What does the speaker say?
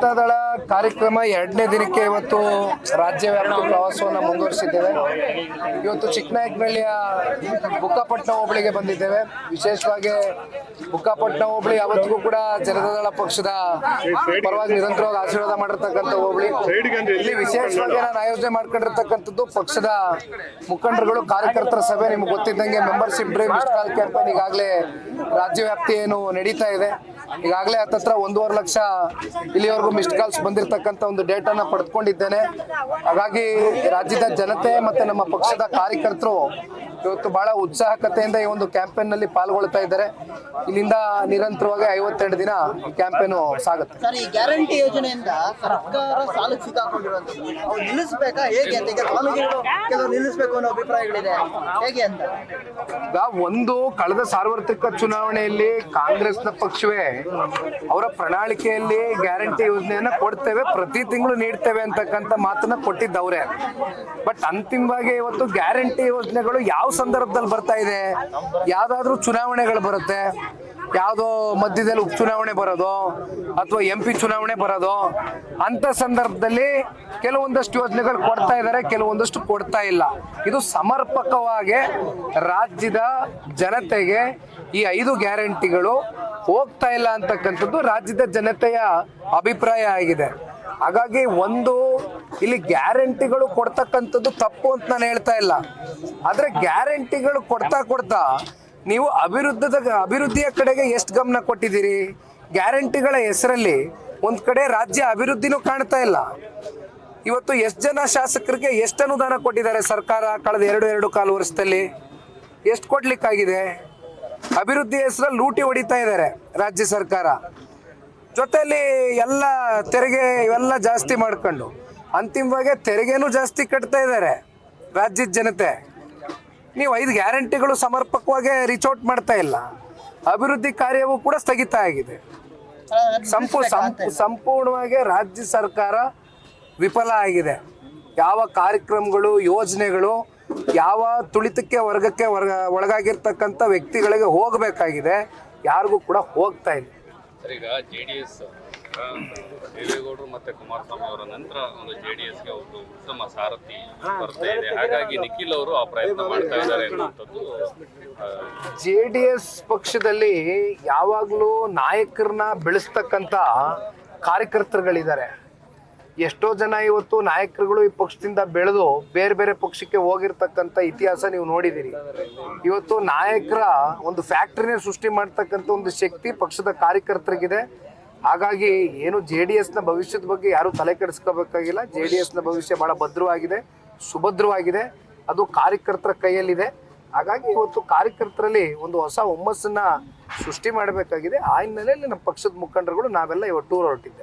ಜನತಾದಳ ಕಾರ್ಯಕ್ರಮ 2ನೇ ದಿನಕ್ಕೆ ಇವತ್ತು ರಾಜ್ಯವ್ಯಾಪಿ ಪ್ರವಾಸವನ್ನು ಮುಂದುವರಿಸಿದ್ದೇವೆ. ಇವತ್ತು ಚಿಕ್ಕನಾಯಕನಹಳ್ಳಿಯ ಬುಕ್ಕಾಪಟ್ಟಣ ಹೋಬಳಿಗೆ ಬಂದಿದ್ದೇವೆ. ವಿಶೇಷವಾಗಿ ಬುಕ್ಕಾಪಟ್ಟಣ ಹೋಬಳಿ ಯಾವತ್ತಿಗೂ ಕೂಡ ಜನತಾದಳ ಪಕ್ಷದ ಪರವಾಗಿ ನಿರಂತರವಾಗಿ ಆಶೀರ್ವಾದ ಮಾಡಿರ್ತಕ್ಕಂಥ ಹೋಬಳಿ. ಇಲ್ಲಿ ವಿಶೇಷವಾಗಿ ನಾನು ಆಯೋಜನೆ ಮಾಡ್ಕೊಂಡಿರ್ತಕ್ಕಂಥದ್ದು ಪಕ್ಷದ ಮುಖಂಡರುಗಳು ಕಾರ್ಯಕರ್ತರ ಸಭೆ. ನಿಮ್ಗೆ ಗೊತ್ತಿದ್ದಂಗೆ membership drive missed call campaign ಈಗಾಗಲೇ ರಾಜ್ಯವ್ಯಾಪ್ತಿ ಏನು ನಡೀತಾ ಇದೆ. ಈಗಾಗಲೇ ಹತ್ತತ್ರ 1.5 ಲಕ್ಷ ಇಲ್ಲಿವರೆಗೂ ಮಿಸ್ಡ್ ಕಾಲ್ಸ್ ಬಂದಿರತಕ್ಕಂಥ ಒಂದು ಡೇಟಾನ ಪಡೆದುಕೊಂಡಿದ್ದೇನೆ. ಹಾಗಾಗಿ ರಾಜ್ಯದ ಜನತೆ ಮತ್ತೆ ನಮ್ಮ ಪಕ್ಷದ ಕಾರ್ಯಕರ್ತರು ಇವತ್ತು ಬಹಳ ಉತ್ಸಾಹಕತೆಯಿಂದ ಈ ಒಂದು ಕ್ಯಾಂಪೇನ್ ನಲ್ಲಿ ಪಾಲ್ಗೊಳ್ತಾ ಇದ್ದಾರೆ. ಇಲ್ಲಿಂದ ನಿರಂತರವಾಗಿ 52 ದಿನ ಈ ಕ್ಯಾಂಪೇನು ಸಾಗುತ್ತೆ. ಸರ್, ಈ ಗ್ಯಾರಂಟಿ ಯೋಜನೆಯಿಂದ ಸರ್ಕಾರ ಸಾಲಕ್ಕೆ ಸಿಕ್ಕಾಕೊಂಡಿರುವಂತದ್ದು ಅವ್ರು ನಿಲ್ಲಿಸಬೇಕಾ ಹೇಗೆ ಅಂತ ಈಗ ಸ್ವಾಮೀಜಿಗಳು ಕೆಲವರು ನಿಲ್ಲಿಸಬೇಕು ಅನ್ನೋ ಅಭಿಪ್ರಾಯಗಳಿದೆ, ಹೇಗೆ ಅಂತ? ಒಂದು ಕಳೆದ ಸಾರ್ವತ್ರಿಕ ಚುನಾವಣೆಯಲ್ಲಿ ಕಾಂಗ್ರೆಸ್ನ ಪಕ್ಷವೇ ಅವರ ಪ್ರಣಾಳಿಕೆಯಲ್ಲಿ ಗ್ಯಾರಂಟಿ ಯೋಜನೆಯನ್ನ ಕೊಡ್ತೇವೆ, ಪ್ರತಿ ತಿಂಗಳು ನೀಡ್ತೇವೆ ಅಂತಕ್ಕಂಥ ಮಾತನ್ನ ಕೊಟ್ಟಿದ್ದವ್ರೆ. ಬಟ್ ಅಂತಿಮವಾಗಿ ಇವತ್ತು ಗ್ಯಾರಂಟಿ ಯೋಜನೆಗಳು ಯಾವ ಸಂದರ್ಭದಲ್ಲಿ ಬರ್ತಾ ಇದೆ? ಯಾವ್ದಾದ್ರು ಚುನಾವಣೆಗಳು ಬರುತ್ತೆ, ಯಾವುದೋ ಮಧ್ಯದಲ್ಲಿ ಉಪಚುನಾವಣೆ ಬರೋದು ಅಥವಾ MP ಚುನಾವಣೆ ಬರೋದು, ಅಂತ ಸಂದರ್ಭದಲ್ಲಿ ಕೆಲವೊಂದಷ್ಟು ಯೋಜನೆಗಳು ಕೊಡ್ತಾ ಇದ್ದಾರೆ, ಕೆಲವೊಂದಷ್ಟು ಕೊಡ್ತಾ ಇಲ್ಲ. ಇದು ಸಮರ್ಪಕವಾಗಿ ರಾಜ್ಯದ ಜನತೆಗೆ ಈ 5 ಗ್ಯಾರಂಟಿಗಳು ಹೋಗ್ತಾ ಇಲ್ಲ ಅಂತಕ್ಕಂಥದ್ದು ರಾಜ್ಯದ ಜನತೆಯ ಅಭಿಪ್ರಾಯ ಆಗಿದೆ. ಹಾಗಾಗಿ ಇಲ್ಲಿ ಗ್ಯಾರಂಟಿಗಳು ಕೊಡ್ತಕ್ಕಂಥದ್ದು ತಪ್ಪು ಅಂತ ನಾನು ಹೇಳ್ತಾ ಇಲ್ಲ. ಆದ್ರೆ ಗ್ಯಾರಂಟಿಗಳು ಕೊಡ್ತಾ ನೀವು ಅಭಿವೃದ್ಧಿಯ ಕಡೆಗೆ ಎಷ್ಟು ಗಮನ ಕೊಟ್ಟಿದ್ದೀರಿ? ಗ್ಯಾರಂಟಿಗಳ ಹೆಸರಲ್ಲಿ ಒಂದ್ ಕಡೆ ರಾಜ್ಯ ಅಭಿವೃದ್ಧಿನೂ ಕಾಣ್ತಾ ಇಲ್ಲ. ಇವತ್ತು ಎಷ್ಟು ಜನ ಶಾಸಕರಿಗೆ ಎಷ್ಟು ಅನುದಾನ ಕೊಟ್ಟಿದ್ದಾರೆ ಸರ್ಕಾರ ಕಳೆದ 2.25 ವರ್ಷದಲ್ಲಿ? ಎಷ್ಟು ಕೊಡ್ಲಿಕ್ಕಾಗಿದೆ? ಅಭಿವೃದ್ಧಿ ಹೆಸರಲ್ಲಿ ಲೂಟಿ ಹೊಡಿತಾ ಇದ್ದಾರೆ ರಾಜ್ಯ ಸರ್ಕಾರ. ಜೊತೆಯಲ್ಲಿ ಎಲ್ಲ ತೆರಿಗೆ ಇವೆಲ್ಲ ಜಾಸ್ತಿ ಮಾಡ್ಕೊಂಡು ಅಂತಿಮವಾಗಿ ತೆರಿಗೆನೂ ಜಾಸ್ತಿ ಕಟ್ತಾ ಇದ್ದಾರೆ ರಾಜ್ಯದ ಜನತೆ. ನೀವು 5 ಗ್ಯಾರಂಟಿಗಳು ಸಮರ್ಪಕವಾಗಿ ರೀಚೌಟ್ ಮಾಡ್ತಾ ಇಲ್ಲ. ಅಭಿವೃದ್ಧಿ ಕಾರ್ಯವೂ ಕೂಡ ಸ್ಥಗಿತ ಆಗಿದೆ. ಸಂಪೂರ್ಣವಾಗಿ ರಾಜ್ಯ ಸರ್ಕಾರ ವಿಫಲ ಆಗಿದೆ. ಯಾವ ಕಾರ್ಯಕ್ರಮಗಳು ಯೋಜನೆಗಳು ಯಾವ ತುಳಿತಕ್ಕೆ ವರ್ಗಕ್ಕೆ ಒಳಗಾಗಿರ್ತಕ್ಕಂಥ ವ್ಯಕ್ತಿಗಳಿಗೆ ಹೋಗಬೇಕಾಗಿದೆ, ಯಾರಿಗೂ ಕೂಡ ಹೋಗ್ತಾ ಇಲ್ಲ. ಈಗ JDS ದೇವೇಗೌಡರು ಮತ್ತೆ ಕುಮಾರಸ್ವಾಮಿ ಅವರ ನಂತರ ಒಂದು JDSಗೆ ಒಂದು ಉತ್ತಮ ಸಾರಥಿ ಬರ್ತಾ ಇದೆ. ಹಾಗಾಗಿ ನಿಖಿಲ್ ಅವರು ಆ ಪ್ರಯತ್ನ ಮಾಡ್ತಾ ಇದ್ದಾರೆ ಅನ್ನುವಂಥದ್ದು. JDS ಪಕ್ಷದಲ್ಲಿ ಯಾವಾಗಲೂ ನಾಯಕರನ್ನ ಬೆಳೆಸ್ತಕ್ಕಂಥ ಕಾರ್ಯಕರ್ತರುಗಳಿದ್ದಾರೆ. ಎಷ್ಟೋ ಜನ ಇವತ್ತು ನಾಯಕರುಗಳು ಈ ಪಕ್ಷದಿಂದ ಬೆಳೆದು ಬೇರೆ ಬೇರೆ ಪಕ್ಷಕ್ಕೆ ಹೋಗಿರ್ತಕ್ಕಂಥ ಇತಿಹಾಸ ನೀವು ನೋಡಿದ್ದೀರಿ. ಇವತ್ತು ನಾಯಕರ ಒಂದು ಫ್ಯಾಕ್ಟರಿನೇ ಸೃಷ್ಟಿ ಮಾಡ್ತಕ್ಕಂಥ ಒಂದು ಶಕ್ತಿ ಪಕ್ಷದ ಕಾರ್ಯಕರ್ತರಿಗಿದೆ. ಹಾಗಾಗಿ ಏನು JDSನ ಭವಿಷ್ಯದ ಬಗ್ಗೆ ಯಾರು ತಲೆ ಕೆಡಿಸ್ಕೋಬೇಕಾಗಿಲ್ಲ. JDSನ ಭವಿಷ್ಯ ಬಹಳ ಭದ್ರವಾಗಿದೆ, ಸುಭದ್ರವಾಗಿದೆ. ಅದು ಕಾರ್ಯಕರ್ತರ ಕೈಯಲ್ಲಿದೆ. ಹಾಗಾಗಿ ಇವತ್ತು ಕಾರ್ಯಕರ್ತರಲ್ಲಿ ಒಂದು ಹೊಸ ಹುಮ್ಮಸ್ಸನ್ನ ಸೃಷ್ಟಿ ಮಾಡಬೇಕಾಗಿದೆ. ಆ ಹಿನ್ನೆಲೆಯಲ್ಲಿ ನಮ್ಮ ಪಕ್ಷದ ಮುಖಂಡರುಗಳು ನಾವೆಲ್ಲ ಇವತ್ತು ಟೂರ್ ಹೊರಟಿದ್ದೇವೆ.